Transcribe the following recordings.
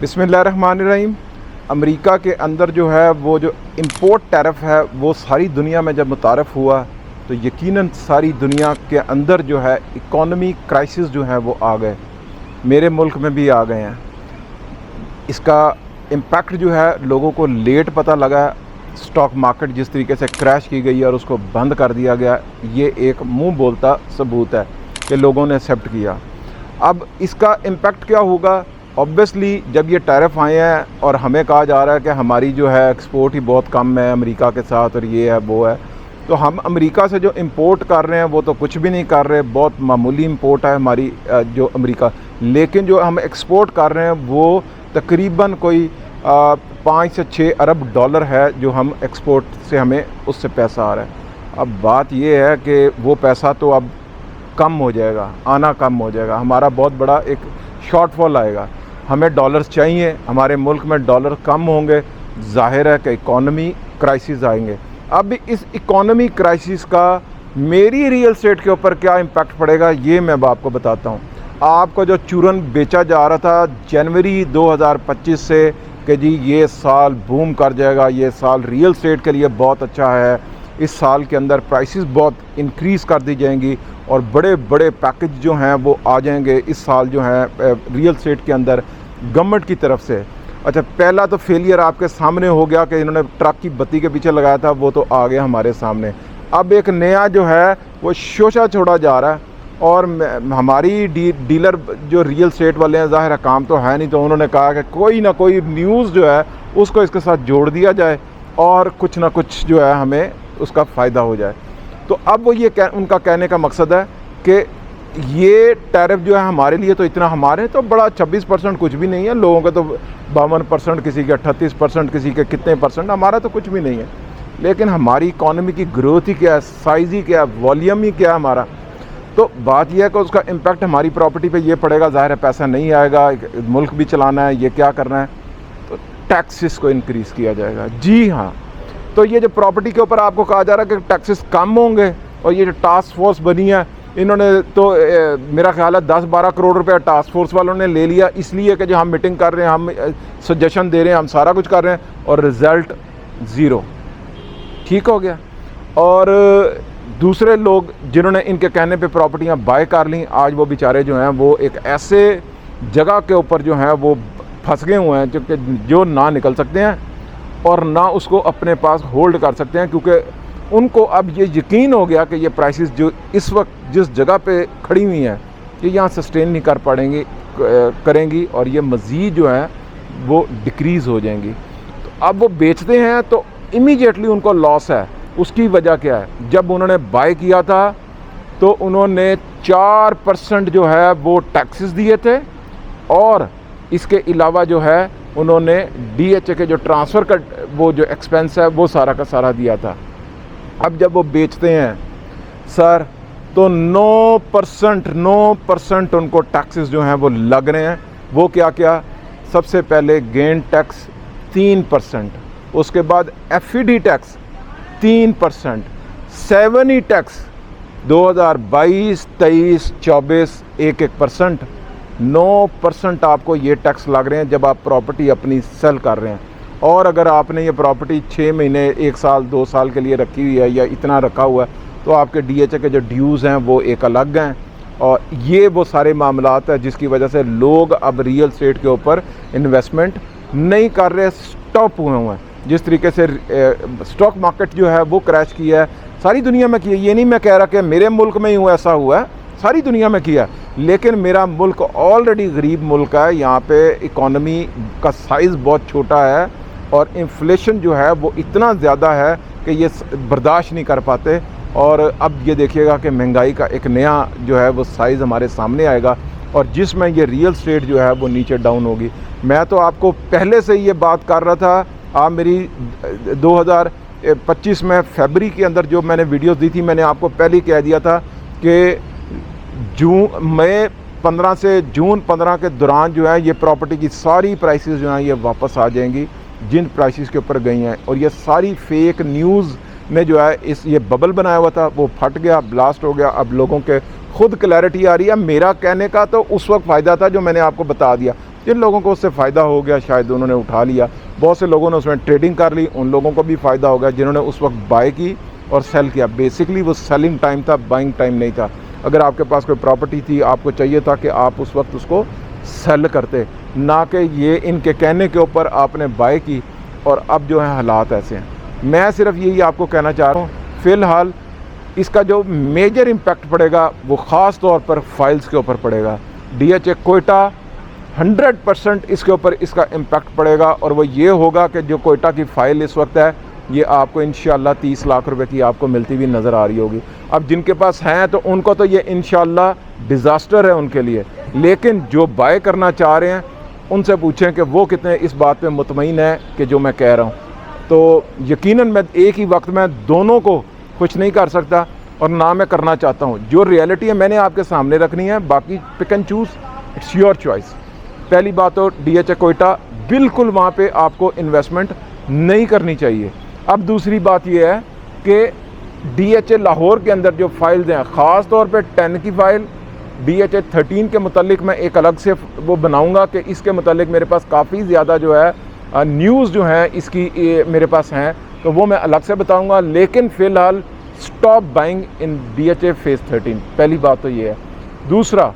बिस्मिल्लाहिर्रहमानिर्रहीम। अमेरिका के अंदर जो है वो जो इम्पोर्ट टैरिफ है वो सारी दुनिया में जब मुतारफ़ हुआ तो यकीनन सारी दुनिया के अंदर जो है इकॉनमी क्राइसिस जो है वो आ गए, मेरे मुल्क में भी आ गए हैं। इसका इम्पैक्ट जो है लोगों को लेट पता लगा। स्टॉक मार्केट जिस तरीके से क्रैश की गई और उसको बंद कर दिया गया, ये एक मुंह बोलता सबूत है कि लोगों ने एक्सेप्ट किया। अब इसका इम्पैक्ट क्या होगा? ऑब्वियसली जब ये टैरिफ आए हैं और हमें कहा जा रहा है कि हमारी जो है एक्सपोर्ट ही बहुत कम है अमेरिका के साथ और ये है वो है, तो हम अमेरिका से जो इंपोर्ट कर रहे हैं वो तो कुछ भी नहीं कर रहे, बहुत मामूली इंपोर्ट है हमारी जो अमेरिका। लेकिन जो हम एक्सपोर्ट कर रहे हैं वो तकरीबन कोई 5 से 6 अरब डॉलर है जो हम एक्सपोर्ट से हमें उससे पैसा आ रहा है। अब बात ये है कि वो पैसा तो अब कम हो जाएगा, आना कम हो जाएगा, हमारा बहुत बड़ा एक शॉर्टफॉल आएगा। हमें डॉलर्स चाहिए, हमारे मुल्क में डॉलर कम होंगे, जाहिर है कि इकॉनमी क्राइसिस आएंगे। अब इस इकॉनमी क्राइसिस का मेरी रियल एस्टेट के ऊपर क्या इम्पैक्ट पड़ेगा ये मैं आपको बताता हूँ। आपको जो चूरन बेचा जा रहा था जनवरी 2025 से कि जी ये साल बूम कर जाएगा, ये साल रियल एस्टेट के लिए बहुत अच्छा है, इस साल के अंदर प्राइसेस बहुत इंक्रीज़ कर दी जाएंगी और बड़े बड़े पैकेज जो हैं वो आ जाएंगे इस साल जो है रियल एस्टेट के अंदर गवर्नमेंट की तरफ से। अच्छा, पहला तो फेलियर आपके सामने हो गया कि इन्होंने ट्रक की बत्ती के पीछे लगाया था, वो तो आ गया हमारे सामने। अब एक नया जो है वो शोशा छोड़ा जा रहा है और हमारी डीलर जो रियल एस्टेट वाले हैं, ज़ाहिर काम तो है नहीं, तो उन्होंने कहा कि कोई ना कोई न्यूज़ जो है उसको इसके साथ जोड़ दिया जाए और कुछ ना कुछ जो है हमें उसका फ़ायदा हो जाए। तो अब वो ये उनका कहने का मकसद है कि ये टैरिफ जो है हमारे लिए तो इतना, हमारे तो बड़ा 26% कुछ भी नहीं है, लोगों का तो 52%, किसी के 38%, किसी के कितने परसेंट, हमारा तो कुछ भी नहीं है। लेकिन हमारी इकॉनमी की ग्रोथ ही क्या है, साइज़ ही क्या है, वॉल्यूम ही क्या है हमारा। तो बात यह है कि उसका इम्पैक्ट हमारी प्रॉपर्टी पे ये पड़ेगा। ज़ाहिर है पैसा नहीं आएगा, मुल्क भी चलाना है, ये क्या करना है, तो टैक्सेस को इनक्रीज़ किया जाएगा। जी हाँ, तो ये जो प्रॉपर्टी के ऊपर आपको कहा जा रहा है कि टैक्सेस कम होंगे, और ये जो टास्क फोर्स बनी है इन्होंने तो मेरा ख्याल है 10-12 करोड़ रुपए टास्क फोर्स वालों ने ले लिया, इसलिए कि जो हम मीटिंग कर रहे हैं, हम सजेशन दे रहे हैं, हम सारा कुछ कर रहे हैं और रिज़ल्ट ज़ीरो। ठीक हो गया। और दूसरे लोग जिन्होंने इनके कहने पे प्रॉपर्टियां बाय कर ली, आज वो बेचारे जो हैं वो एक ऐसे जगह के ऊपर जो हैं वो फंस गए हुए हैं जो ना निकल सकते हैं और ना उसको अपने पास होल्ड कर सकते हैं, क्योंकि उनको अब ये यकीन हो गया कि ये प्राइसेस जो इस वक्त जिस जगह पे खड़ी हुई हैं ये यहाँ सस्टेन नहीं कर पाएंगी करेंगी और ये मज़ीद जो है वो डिक्रीज़ हो जाएंगी। तो अब वो बेचते हैं तो इमीडिएटली उनको लॉस है। उसकी वजह क्या है? जब उन्होंने बाय किया था तो उन्होंने 4% जो है वो टैक्सेस दिए थे और इसके अलावा जो है उन्होंने DHA के जो ट्रांसफ़र का वो जो एक्सपेंस है वो सारा का सारा दिया था। अब जब वो बेचते हैं सर तो 9% उनको टैक्सेस जो हैं वो लग रहे हैं। वो क्या क्या? सबसे पहले गेन टैक्स 3%, उसके बाद FED टैक्स 3%, 7E टैक्स 2022, 23, 24 1% 9% आपको ये टैक्स लग रहे हैं जब आप प्रॉपर्टी अपनी सेल कर रहे हैं। और अगर आपने ये प्रॉपर्टी 6 महीने, 1 साल, 2 साल के लिए रखी हुई है या इतना रखा हुआ है तो आपके DHA के जो ड्यूज़ हैं वो एक अलग हैं। और ये वो सारे मामलात हैं जिसकी वजह से लोग अब रियल एस्टेट के ऊपर इन्वेस्टमेंट नहीं कर रहे, स्टॉप हुए हैं। जिस तरीके से स्टॉक मार्केट जो है वो क्रैश किया है, सारी दुनिया में किया। ये नहीं मैं कह रहा कि मेरे मुल्क में ही ऐसा हुआ है, सारी दुनिया में किया। लेकिन मेरा मुल्क ऑलरेडी गरीब मुल्क है, यहाँ पे इकॉनमी का साइज़ बहुत छोटा है और इन्फ्लेशन जो है वो इतना ज़्यादा है कि ये बर्दाश्त नहीं कर पाते। और अब ये देखिएगा कि महंगाई का एक नया जो है वो साइज़ हमारे सामने आएगा और जिसमें ये रियल एस्टेट जो है वो नीचे डाउन होगी। मैं तो आपको पहले से ये बात कर रहा था। आप मेरी 2025 में फरवरी के अंदर जो मैंने वीडियोस दी थी, मैंने आपको पहले ही कह दिया था कि मई 15 से जून 15 के दौरान जो है ये प्रॉपर्टी की सारी प्राइसेस जो हैं ये वापस आ जाएंगी जिन प्राइसेस के ऊपर गई हैं। और ये सारी फेक न्यूज़ ने जो है ये बबल बनाया हुआ था वो फट गया, ब्लास्ट हो गया। अब लोगों के खुद क्लैरिटी आ रही है। मेरा कहने का तो उस वक्त फ़ायदा था जो मैंने आपको बता दिया। जिन लोगों को उससे फ़ायदा हो गया शायद उन्होंने उठा लिया, बहुत से लोगों ने उसमें ट्रेडिंग कर ली, उन लोगों को भी फ़ायदा हो गया जिन्होंने उस वक्त बाय की और सेल किया। बेसिकली वो सेलिंग टाइम था, बाइंग टाइम नहीं था। अगर आपके पास कोई प्रॉपर्टी थी, आपको चाहिए था कि आप उस वक्त उसको सेल करते, ना कि ये इनके कहने के ऊपर आपने बाय की और अब जो है हालात ऐसे हैं। मैं सिर्फ यही आपको कहना चाह रहा हूँ, फ़िलहाल इसका जो मेजर इम्पैक्ट पड़ेगा वो ख़ास तौर पर फाइल्स के ऊपर पड़ेगा। DHA कोयटा 100% इसके ऊपर इसका इम्पैक्ट पड़ेगा और वो ये होगा कि जो कोयटा की फ़ाइल इस वक्त है ये आपको इंशाल्लाह 30 लाख रुपए की आपको मिलती हुई नज़र आ रही होगी। अब जिनके पास हैं तो उनको तो ये इंशाल्लाह डिज़ास्टर है उनके लिए, लेकिन जो बाय करना चाह रहे हैं उनसे पूछें कि वो कितने इस बात पे मुतमईन है कि जो मैं कह रहा हूँ। तो यकीनन मैं एक ही वक्त में दोनों को कुछ नहीं कर सकता और ना मैं करना चाहता हूँ। जो रियलिटी है मैंने आपके सामने रखनी है, बाकी pick and choose, it's your choice. पहली बात तो DHA कोयटा बिल्कुल वहाँ पे आपको इन्वेस्टमेंट नहीं करनी चाहिए। अब दूसरी बात यह है कि DHA लाहौर के अंदर जो फाइल्स हैं, ख़ास तौर पे 10 की फ़ाइल, DHA 13 के मुतालिक मैं एक अलग से वो बनाऊंगा कि इसके मुतालिक मेरे पास काफ़ी ज़्यादा जो है न्यूज़ जो है इसकी मेरे पास हैं, तो वो मैं अलग से बताऊंगा। लेकिन फ़िलहाल स्टॉप बाइंग इन DHA फेज़ 13, पहली बात तो ये है। दूसरा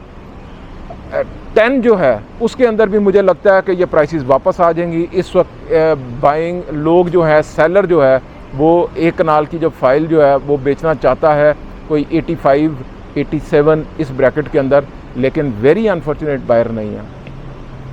10 जो है उसके अंदर भी मुझे लगता है कि ये प्राइसेस वापस आ जाएंगी। इस वक्त बाइंग लोग जो है, सेलर जो है वो एक कनाल की जो फाइल जो है वो बेचना चाहता है, कोई 85, 87 इस ब्रैकेट के अंदर, लेकिन वेरी अनफॉर्चुनेट बायर नहीं है।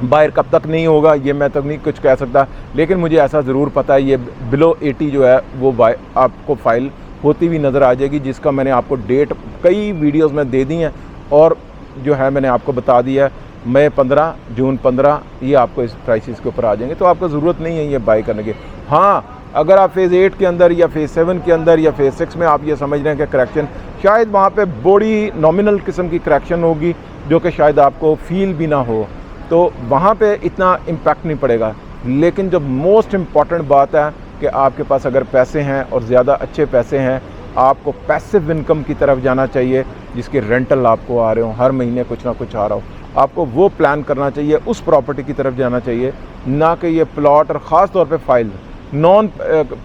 बायर कब तक नहीं होगा ये मैं तक नहीं कुछ कह सकता, लेकिन मुझे ऐसा ज़रूर पता है ये बिलो 80 जो है वो आपको फ़ाइल होती हुई नज़र आ जाएगी, जिसका मैंने आपको डेट कई वीडियोज़ में दे दी हैं और जो है मैंने आपको बता दिया है मई 15, जून 15 ये आपको इस प्राइसेस के ऊपर आ जाएंगे। तो आपको ज़रूरत नहीं है ये बाई करने की। हाँ, अगर आप फेज़ 8 के अंदर या फेज़ 7 के अंदर या फेज़ 6 में आप ये समझ रहे हैं कि करेक्शन, शायद वहाँ पे बड़ी नॉमिनल किस्म की करेक्शन होगी जो कि शायद आपको फील भी ना हो, तो वहाँ पे इतना इम्पैक्ट नहीं पड़ेगा। लेकिन जो मोस्ट इम्पॉर्टेंट बात है कि आपके पास अगर पैसे हैं और ज़्यादा अच्छे पैसे हैं, आपको पैसिव इनकम की तरफ जाना चाहिए, जिसके रेंटल आपको आ रहे हो, हर महीने कुछ ना कुछ आ रहा हो, आपको वो प्लान करना चाहिए, उस प्रॉपर्टी की तरफ जाना चाहिए, ना कि ये प्लॉट और ख़ास तौर पे फाइल नॉन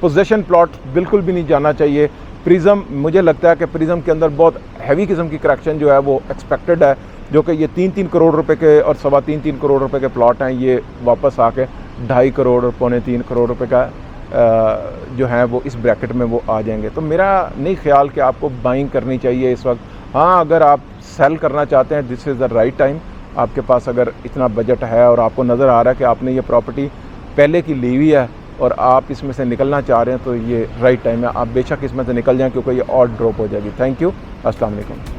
पोजेशन प्लॉट बिल्कुल भी नहीं जाना चाहिए। प्रिज्म, मुझे लगता है कि प्रिज्म के अंदर बहुत हैवी किस्म की करेक्शन जो है वो एक्सपेक्टेड है, जो कि ये 3-3 करोड़ रुपए के और 3.25 करोड़ रुपए के प्लॉट हैं, ये वापस आके 2.5 करोड़ और 3.25 करोड़ रुपए का जो है वो इस ब्रैकेट में वो आ जाएंगे। तो मेरा नहीं ख्याल कि आपको बाइंग करनी चाहिए इस वक्त। हाँ, अगर आप सेल करना चाहते हैं, this is the right time. आपके पास अगर इतना बजट है और आपको नज़र आ रहा है कि आपने ये प्रॉपर्टी पहले की ली हुई है और आप इसमें से निकलना चाह रहे हैं, तो ये राइट टाइम है। आप बेशक इसमें से निकल जाएं, क्योंकि ये और ड्रॉप हो जाएगी। थैंक यू, अस्सलाम वालेकुम।